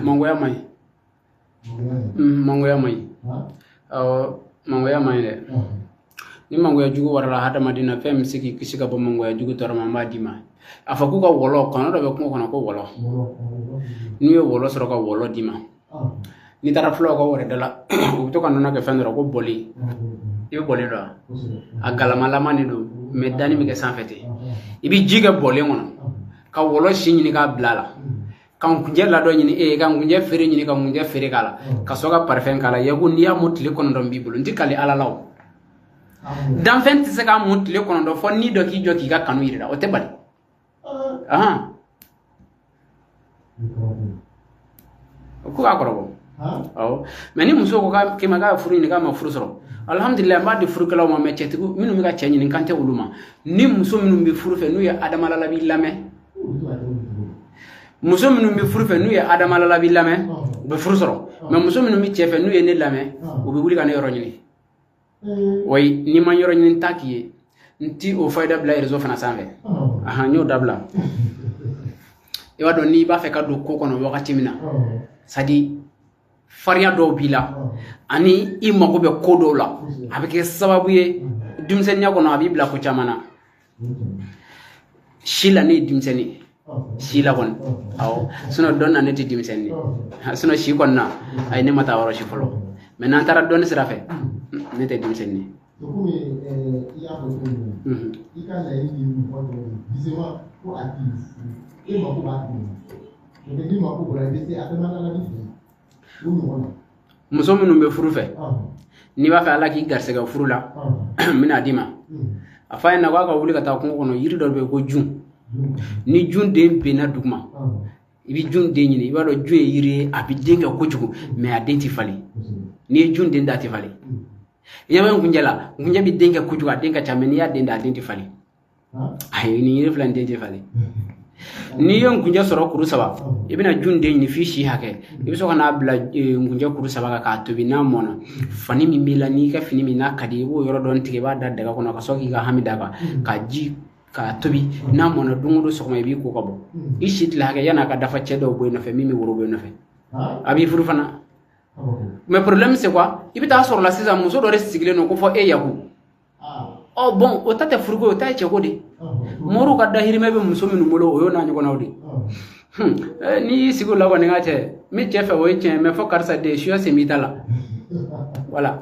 mangoya mai mangoya mai mangoya mai de ni mangoya jugu warala hada madina fem siki kisika bo mangoya jugu torama madima afaku ka wolo kono do be ko kono ko wolo ni yo wolo soro ka wolo dima ni tara flo ko wore dala o to kan na ke fendro ko boli ibe boli do agala malama ni do medani mi ke sanfete ibi jiga boli ngono ka wolo shinyi ni ka blala kan kunje la do nyini kan kunje fere nyini kan kunje fere kala ka soga parfum kala yagu ni ya mutli kono do bibulu ndikali ala law dan fen ti se ka mutli kono do fo ni do ki joki ka kanu yira o te bali aha ko akoro aw meni muso ko ka ke maga furu ni ka ma furu soro alhamdulillah ma di furu kala ma meceti minu mi ka chenyi ni kante uluma ni muso minu bi furu fe nu ya adamala la bi lame muso minu bi furu fe nu ya adamala la bi lame be furu soro mais muso minu mi chefe nu ye ne lame o be wuli ka ne yoro nyini way ni ma yoro nyini takiye nti o fayda bla rezo fana sanve aha nyo dabla e wado ni ba fe ka do ko kono wakati mina sadi faria do bila ani i mako be kodo la abike sababu ye dumsen nya kono abi bla ko chamana shila ni dumseni shila kon aw suno don na neti dumseni suno shi kon na ay ne mata waro shi folo mais nan tara don sira fe nete dumseni to ko iya ko ika na yi ko bizema ko atis e mako ba ko ni mako ko la bisi adama la bisi muso minnu be furu fe ni ba fa ala ki garse ga furu la mina dima afa ina ko ka wuli ka ta ko kono yiri do be ko jun ni jun den be na dugma ibi jun den ni ba do jun yiri abi denga ko jugu me identifali ni jun den dati fali yaba ngunjala ngunja bi denga ko jugu denga chameni ya den da identifali ay ni yiri flan identifali ni yon kunja soro kuru saba ibina junde ni fishi hake ibiso kana bla kunja kuru saba ka tobi na mona fani mi mila ni ka fini mi na kadi wo yoro don tike ba da daga kono ka soki ga hamida ka ji ka tobi na mona dungudo sokma bi ko kabo ishit la hake yana ka dafa chedo boy no fe mimi woro boy no fe abi furu fana mais problème c'est quoi ibita soro la sisa muso do resigle no ko fo e yaku oh bon o tate furgo o tay cheko de moru ka dahiri mebe muso minu molo o yo na nyoko nawdi ni sigo la ko ngate mi chefe o che me fo karsa de shio se mitala voilà